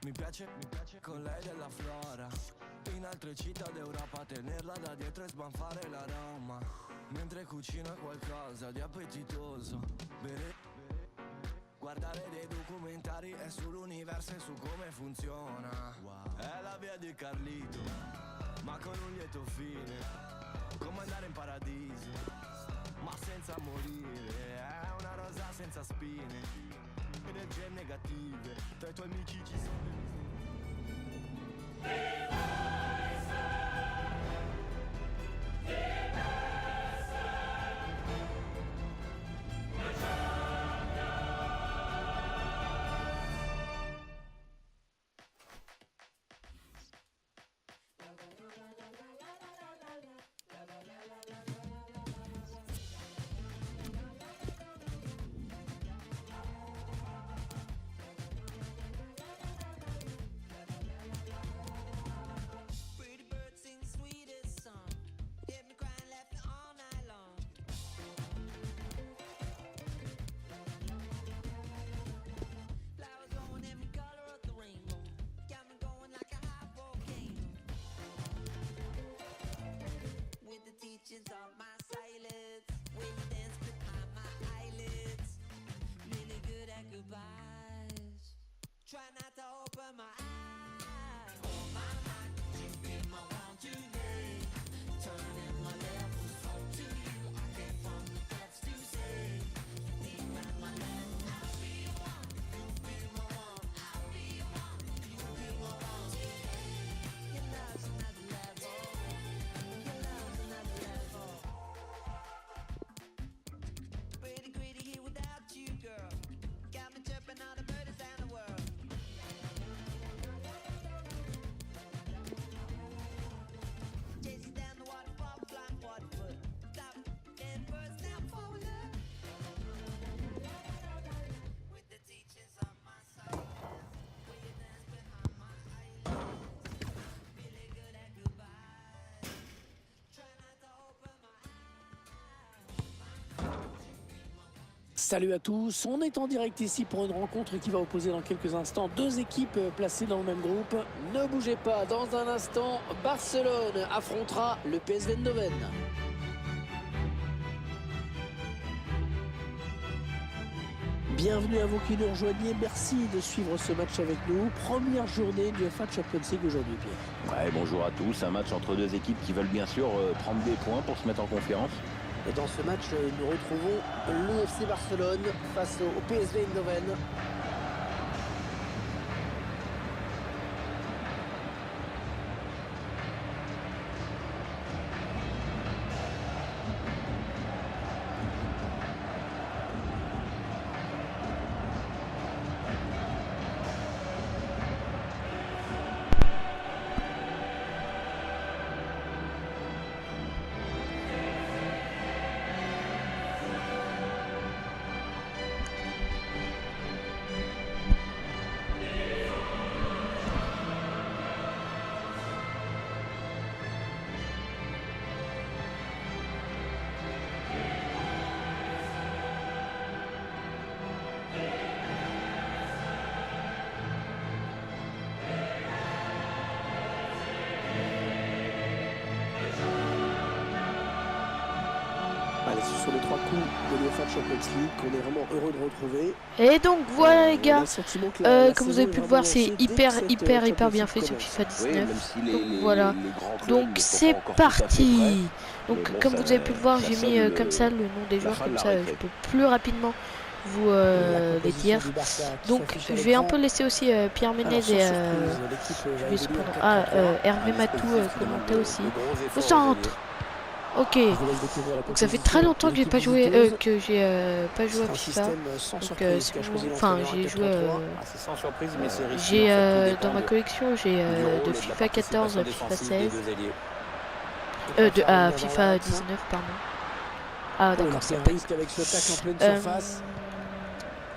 Mi piace con lei della flora. In altre città d'Europa tenerla da dietro e sbanfare l'aroma. Mentre cucina qualcosa di appetitoso. Bere, guardare dei documentari e sull'universo e su come funziona. È la via di Carlito, ma con un lieto fine. Come andare in paradiso, ma senza morire. È una rosa senza spine. Energie negative, tra i tuoi amici ci sono. Of my silence, when you dance behind my eyelids, really good at goodbyes. Try not to open my eyes. Oh my mind, you feel my one today. Turning my levels up to you. I came from the depths to say, deep at my level. I'll be your one, you'll be my one. I'll be your one, you'll be my one. Your love's another level. Your love's another level. Pretty greedy here without you, girl. Got me jumping all the birdies and the world. Chasing down the waterfall, flying waterfoot. Stop, then first, now forward up. With the teachings of my silence, will you dance behind my eyelids? Really good at goodbyes. Try not to open my Salut à tous, on est en direct ici pour une rencontre qui va opposer dans quelques instants deux équipes placées dans le même groupe. Ne bougez pas, dans un instant, Barcelone affrontera le PSV Eindhoven. Bienvenue à vous qui nous rejoignez, merci de suivre ce match avec nous. Première journée du UEFA Champions League aujourd'hui, Pierre. Ouais, bonjour à tous, un match entre deux équipes qui veulent bien sûr prendre des points pour se mettre en confiance. Et dans ce match, nous retrouvons le FC Barcelone face au PSV Eindhoven. Allez, ce sont les trois coups de l'UEFA Champions League qu'on est vraiment heureux de retrouver. Et donc voilà les gars, comme vous avez pu le voir, c'est hyper bien fait sur FIFA 19. Donc voilà, donc c'est parti. Donc comme vous avez pu le voir, j'ai mis comme ça le nom des joueurs, comme ça je peux plus rapidement vous les dire. Donc je vais un peu laisser aussi Pierre Ménez et je vais cependant Hervé Matou commenter aussi. Au centre. Ok, donc ça fait très longtemps que j'ai pas joué, à FIFA. Donc enfin j'ai joué, j'ai dans ma collection j'ai de FIFA 14 à FIFA 16, à FIFA 19 pardon. Ah d'accord, c'est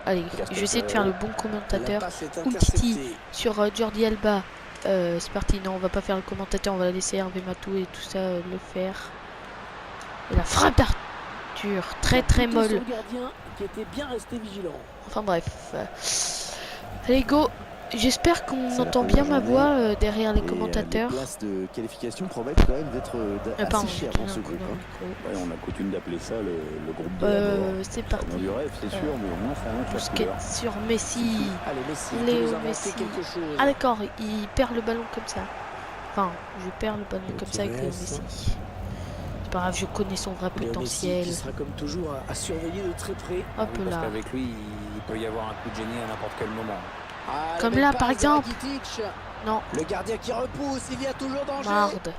allez, je vais essayer de faire le bon commentateur. Umtiti sur Jordi Alba, c'est parti. Non, on va pas faire le commentateur, on va laisser Hervé Matou et tout ça le faire. Et la frappe d'Arthur, très molle. Qui était bien resté vigilant. Enfin bref. Allez go. J'espère qu'on entend bien ma voix derrière les commentateurs. Les places de qualification promettent quand même d'être assez chères dans ce groupe. Ouais, on a coutume d'appeler ça le groupe de la mort. C'est parti. Du rêve, c'est sûr, mais au moins ça montre la Busquets couleur. sur Messi. Allez, Messi, Léo qui nous a Messi. inventé quelque chose. Ah d'accord, il perd le ballon comme ça. Enfin, je perds le ballon comme ça avec Léo Messi. C'est pas grave, je connais son vrai Léo potentiel. Messi qui sera comme toujours à surveiller de très près. Hop Parce là. qu'avec lui, il peut y avoir un coup de génie à n'importe quel moment. Ah, Comme la là, belle par passe de exemple. Rakitic. Non, Le gardien qui repousse, il y a toujours danger. Marde.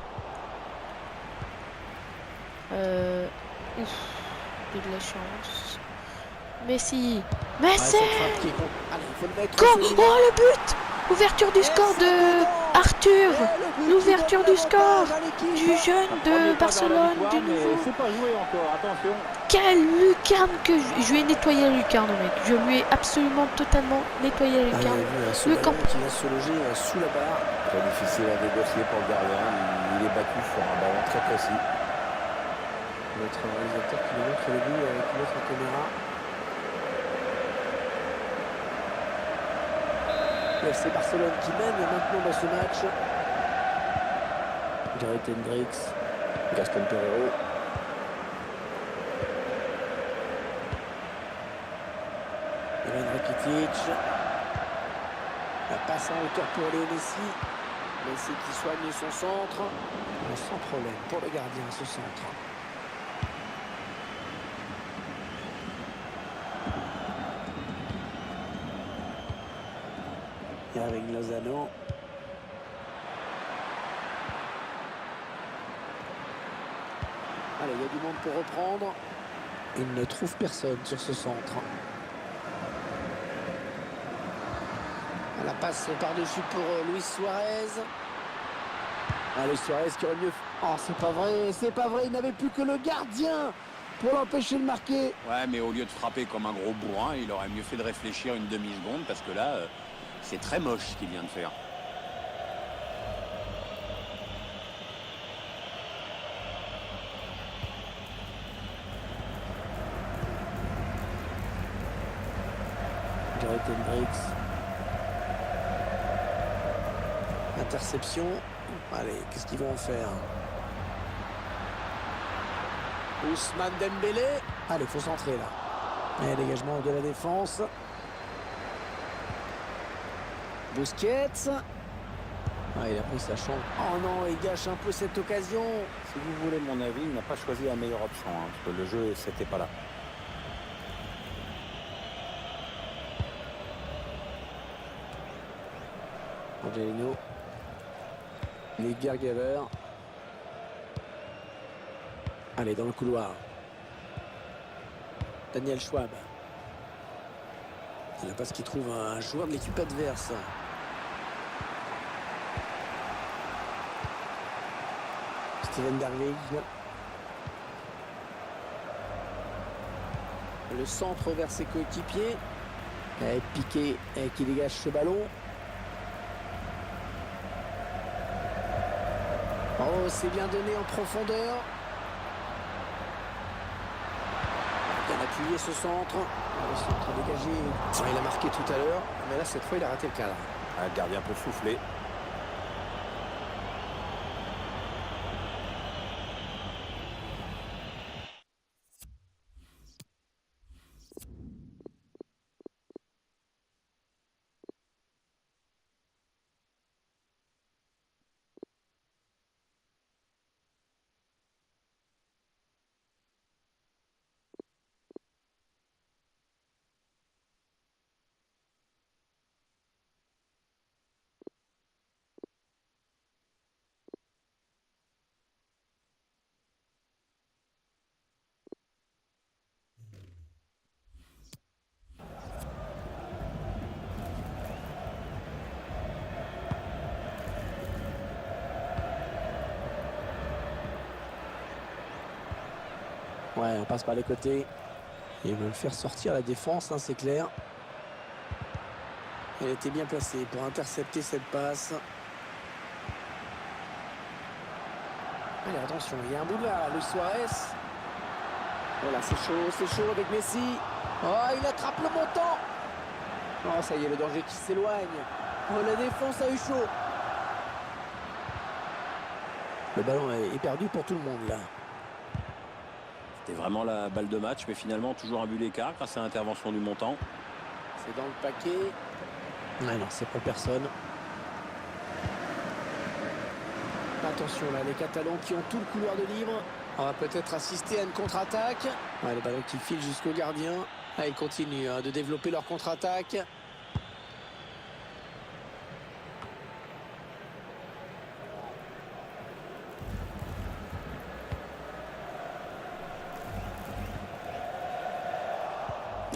Ouf, j'ai de la chance. Messi. Ouais, Messi. cette frappe qui est bon. Allez, il faut le mettre. Go. celui-là. Oh le but. Ouverture du score de Arthur. L'ouverture du score du jeune de Barcelone du nouveau. C'est pas joué encore, attention. Quelle lucarne que je lui ai nettoyé la lucarne, mec. Je lui ai absolument totalement nettoyé la Ah, il y a lucarne. vu, ce Le ballon camp. qui va se loger sous la barre. Très difficile à négocier pour le gardien. Il est battu sur un ballon très précis. Notre réalisateur qui nous montre le but avec une autre caméra. Le FC Barcelone qui mène maintenant dans ce match. Gareth Hendricks, Gaston Pereiro. Ivan Rakitic. La passe en hauteur pour Léo Messi. Messi qui soigne son centre. Sans problème pour le gardien ce centre. Et avec Lozano. Allez, il y a du monde pour reprendre. Il ne trouve personne sur ce centre. La passe par-dessus pour Luis Suarez. Luis Suarez qui aurait mieux... Oh, c'est pas vrai, il n'avait plus que le gardien pour l'empêcher de marquer. Ouais, mais au lieu de frapper comme un gros bourrin, il aurait mieux fait de réfléchir une demi-seconde parce que là, c'est très moche ce qu'il vient de faire. Gareth Hendricks. Interception. Allez, qu'est-ce qu'ils vont en faire? Ousmane Dembélé. Allez, il faut centrer là. Et dégagement de la défense. Busquets. Ah, il a pris sa chance. Oh non, il gâche un peu cette occasion. Si vous voulez mon avis, il n'a pas choisi la meilleure option, hein, parce que le jeu, c'était pas là. Angelino. Gergever. Allez, dans le couloir. Daniel Schwab. C'est la passe qui trouve un joueur de l'équipe adverse. Steven Darwig. Le centre vers ses coéquipiers. Piqué qui dégage ce ballon. Oh, c'est bien donné en profondeur. Bien appuyé ce centre. Le centre dégagé. Il a marqué tout à l'heure, mais là, cette fois, il a raté le cadre. Le gardien peut souffler. Ouais, on passe par les côtés. Ils veulent faire sortir la défense, hein, c'est clair. Elle était bien placée pour intercepter cette passe. Allez, attention, il y a un bout là, Luis Suarez. Voilà, c'est chaud avec Messi. Oh, il attrape le montant. Oh, ça y est, le danger qui s'éloigne. Oh, la défense a eu chaud. Le ballon est perdu pour tout le monde là. C'était vraiment la balle de match, mais finalement toujours un but d'écart grâce à l'intervention du montant. C'est dans le paquet. Ah non, c'est pour personne. Attention là, les Catalans qui ont tout le couloir de libre. On va peut-être assister à une contre-attaque. Ouais, le ballon qui file jusqu'au gardien. Ah, ils continuent de développer leur contre-attaque.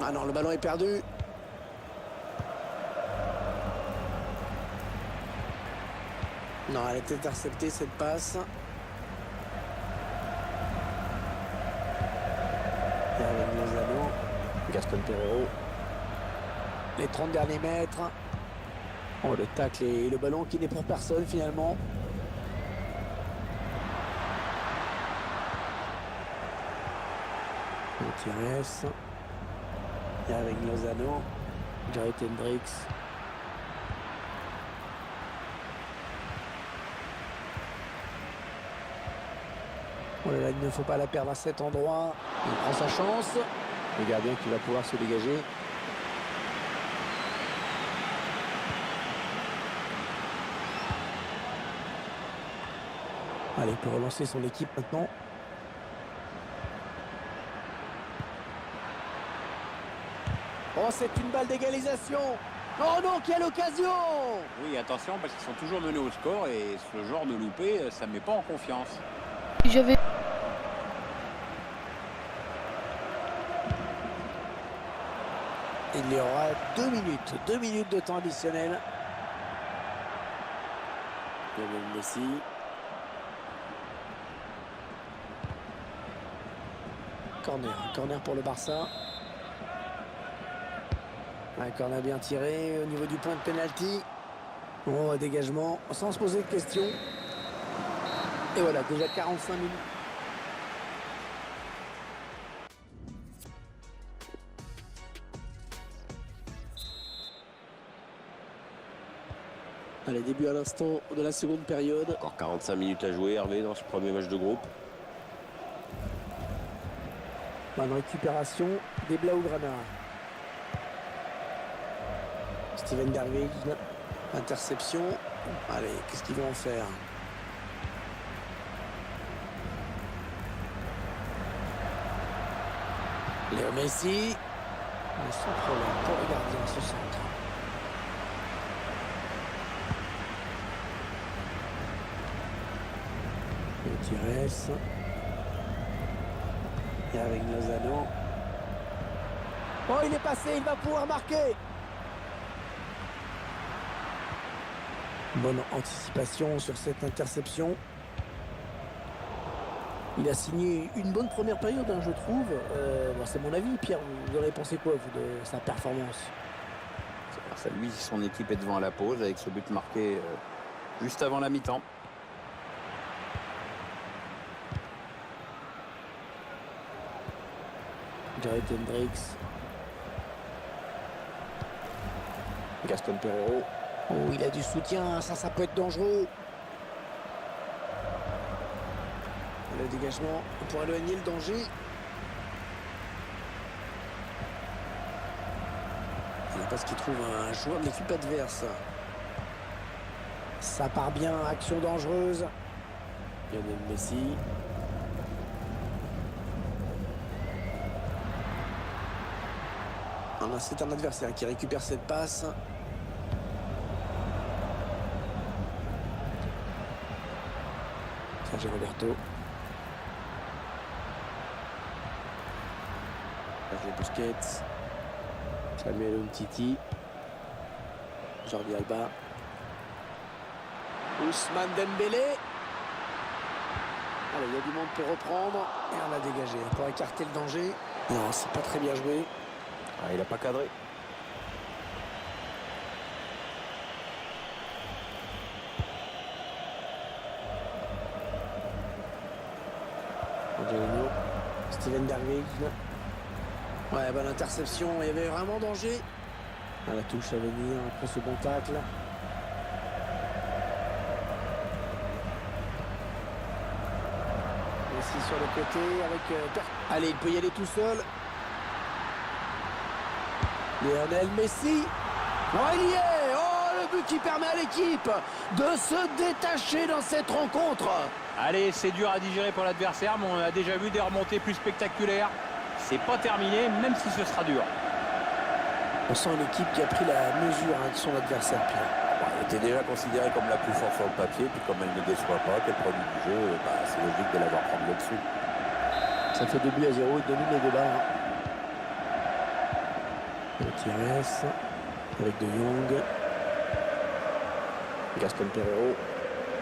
Ah non, le ballon est perdu. Non, elle est interceptée cette passe. Et avec Lozano, Gaston Pereiro. Les 30 derniers mètres. Oh, le tacle et le ballon qui n'est pour personne finalement. Gutiérrez. Et avec Lozano, Jared Hendricks. Oh là là, il ne faut pas la perdre à cet endroit. Il prend sa chance. Le gardien qui va pouvoir se dégager. Allez, il peut relancer son équipe maintenant. Oh, c'est une balle d'égalisation. Oh non, quelle occasion! Oui, attention, parce qu'ils sont toujours menés au score et ce genre de loupé, ça ne met pas en confiance. J'avais... Il y aura 2 minutes. 2 minutes de temps additionnel. Lionel Messi. Corner pour le Barça. Un corner bien tiré au niveau du point de pénalty. Bon, dégagement sans se poser de questions. Et voilà, déjà 45 minutes. Allez, début à l'instant de la seconde période. Encore 45 minutes à jouer, Hervé, dans ce premier match de groupe. Bonne récupération des Blaugrana. Steven Derwig, interception. Allez, qu'est-ce qu'ils vont en faire? Léo Messi. Mais sans problème pour le gardien, ce centre. Gutiérrez. Et avec Lozano. Oh, il est passé, il va pouvoir marquer. Bonne anticipation sur cette interception. Il a signé une bonne première période, hein, je trouve. Bon, c'est mon avis. Pierre, vous aurez pensé quoi, vous, de sa performance? Grâce à lui, son équipe est devant à la pause avec ce but marqué juste avant la mi-temps. Jared Hendricks. Gaston Pereiro. Oh, il a du soutien, ça peut être dangereux. Le dégagement pour éloigner le danger. Il parce qu'il trouve un joueur de l'équipe adverse. Ça part bien, action dangereuse. Lionel Messi. C'est un adversaire qui récupère cette passe. Sergio Roberto. Sergio Busquets. Samuel Umtiti. Jordi Alba. Ousmane Dembélé. Allez, il y a du monde pour reprendre. Et on l'a dégagé pour écarter le danger. Non, c'est pas très bien joué. Ah, il n'a pas cadré. Angelino. Steven Derwig. Ouais, bonne interception. Il y avait vraiment danger. À la touche à venir après ce bon tacle. Messi sur le côté avec... Allez, il peut y aller tout seul. Lionel Messi. Oh, il y est. Oh, le but qui permet à l'équipe de se détacher dans cette rencontre. Allez, c'est dur à digérer pour l'adversaire, mais on a déjà vu des remontées plus spectaculaires. C'est pas terminé, même si ce sera dur. On sent une équipe qui a pris la mesure de son adversaire, Pierre. Elle était déjà considérée comme la plus forte sur le papier, puis comme elle ne déçoit pas, qu'elle produit du jeu, c'est logique de l'avoir prendre là-dessus. Ça fait 2 buts à 0, il domine les débats. Gutiérrez avec De Jong. Gaston Pereiro.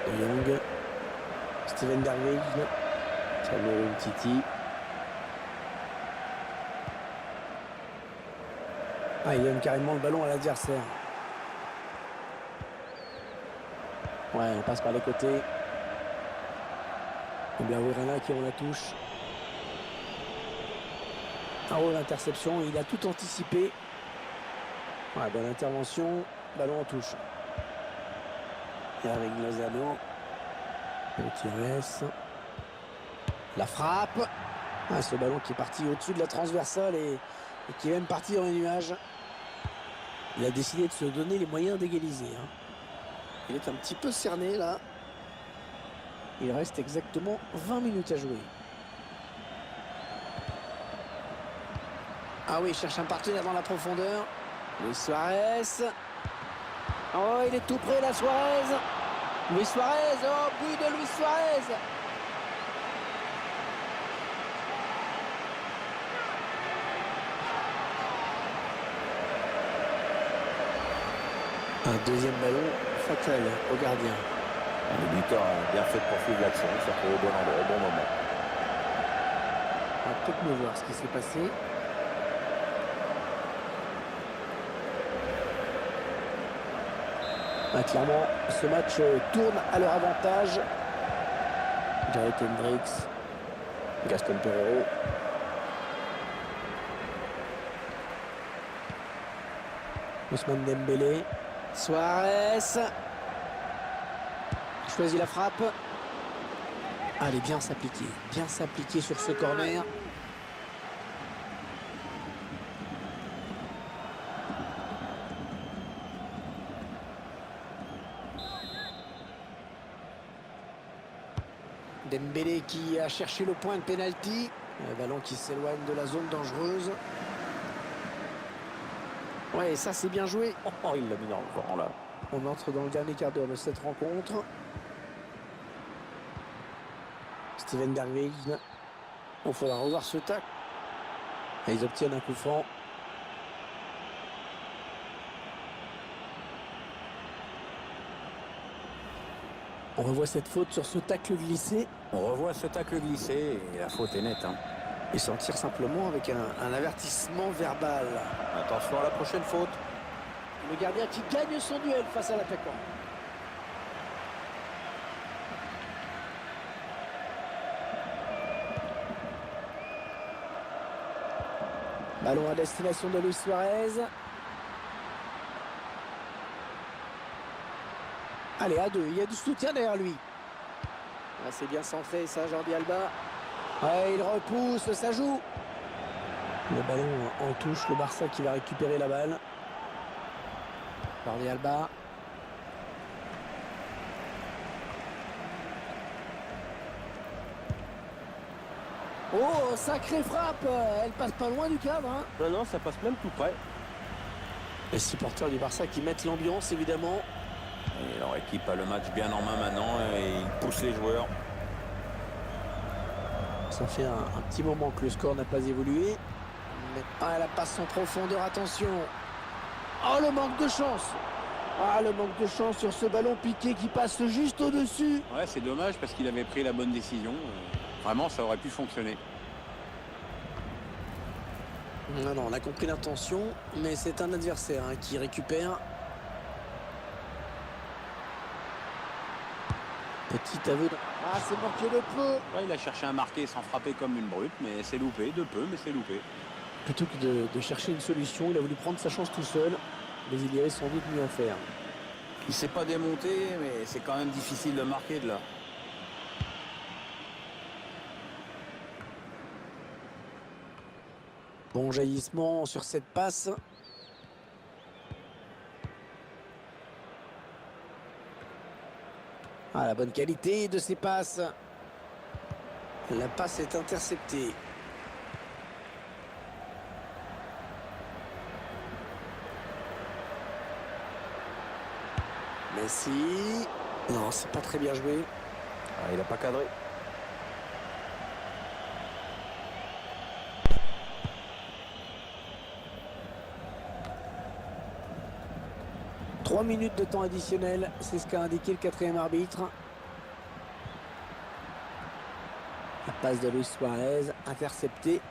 De Jong. Steven Bergwijn. Samuel Umtiti. Ah, il donne carrément le ballon à l'adversaire. Ouais, on passe par les côtés. Blaugrana qui est en la touche. Oh, l'interception, il a tout anticipé. Ouais, bonne intervention. Ballon en touche. Et avec Lozano. Gutiérrez. La frappe. Ah, ce ballon qui est parti au-dessus de la transversale et qui est même parti dans les nuages. Il a décidé de se donner les moyens d'égaliser. Il est un petit peu cerné là. Il reste exactement 20 minutes à jouer. Ah oui, il cherche un partenaire dans la profondeur. Luis Suarez. Oh, il est tout près là, Suarez. Luis Suarez, oh, but de Luis Suarez. Un deuxième ballon fatal au gardien. Le buteur a bien fait de poursuivre l'action, il s'est retrouvé au bon endroit, au bon moment. On va peut-être mieux voir ce qui s'est passé. Ah, clairement, ce match tourne à leur avantage. Gareth Hendricks, Gaston Pereiro. Ousmane Dembélé. Suarez. Il choisit la frappe. Allez, bien s'appliquer sur ce corner. Dembélé qui a cherché le point de pénalty. Le ballon qui s'éloigne de la zone dangereuse. Ouais, ça c'est bien joué. Oh, il l'a mis dans le vent là. On entre dans le dernier quart d'heure de cette rencontre. Steven Bergwijn. Il faudra revoir ce tac. Et ils obtiennent un coup franc. On revoit cette faute sur ce tacle glissé. On revoit ce tacle glissé et la faute est nette. Et s'en tire simplement avec un avertissement verbal. Attention à la prochaine faute. Le gardien qui gagne son duel face à l'attaquant. Ballon à destination de Luis Suarez. Allez, à deux, il y a du soutien derrière lui. Ah, c'est bien centré ça, Jordi Alba. Ouais, il repousse, ça joue. Le ballon en touche, le Barça qui va récupérer la balle. Jordi Alba. Oh, sacrée frappe. Elle passe pas loin du cadre. Non, ça passe même tout près. Les supporters du Barça qui mettent l'ambiance, évidemment. Et leur équipe a le match bien en main maintenant et ils poussent les joueurs. Ça fait un petit moment que le score n'a pas évolué. Mais la passe en profondeur, attention. Oh, le manque de chance. Ah, le manque de chance sur ce ballon piqué qui passe juste au-dessus. Ouais, c'est dommage parce qu'il avait pris la bonne décision. Vraiment, ça aurait pu fonctionner. Non, on a compris l'intention, mais c'est un adversaire qui récupère. Petit aveu. Ah, c'est manqué de peu. Ouais, il a cherché à marquer sans frapper comme une brute, mais c'est loupé, de peu, mais c'est loupé. Plutôt que de chercher une solution, il a voulu prendre sa chance tout seul, mais il y avait sans doute mieux à faire. Il s'est pas démonté, mais c'est quand même difficile de marquer de là. Bon jaillissement sur cette passe. Ah, la bonne qualité de ces passes. La passe est interceptée. Messi. Non, c'est pas très bien joué. Ah, il n'a pas cadré. Trois minutes de temps additionnel, c'est ce qu'a indiqué le quatrième arbitre. La passe de Luis Suarez, interceptée.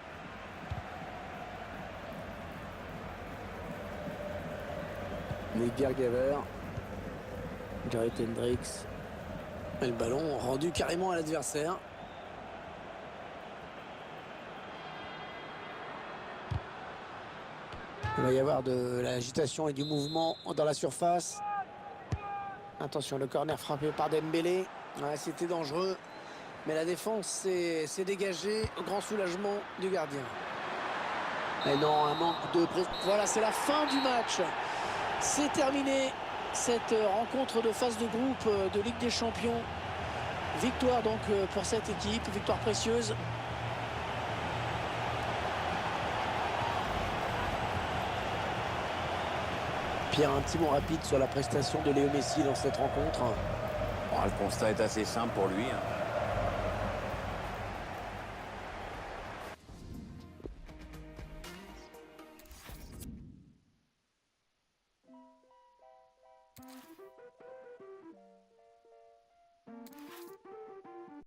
Nick Bergaver. Gareth Hendricks. Et le ballon rendu carrément à l'adversaire. Il va y avoir de l'agitation et du mouvement dans la surface. Attention, le corner frappé par Dembélé. Ouais, c'était dangereux. Mais la défense s'est dégagée au grand soulagement du gardien. Et non, un manque de... Voilà, c'est la fin du match. C'est terminé. Cette rencontre de phase de groupe de Ligue des Champions. Victoire donc pour cette équipe. Victoire précieuse. Pierre, un petit mot rapide sur la prestation de Léo Messi dans cette rencontre. Bon, le constat est assez simple pour lui.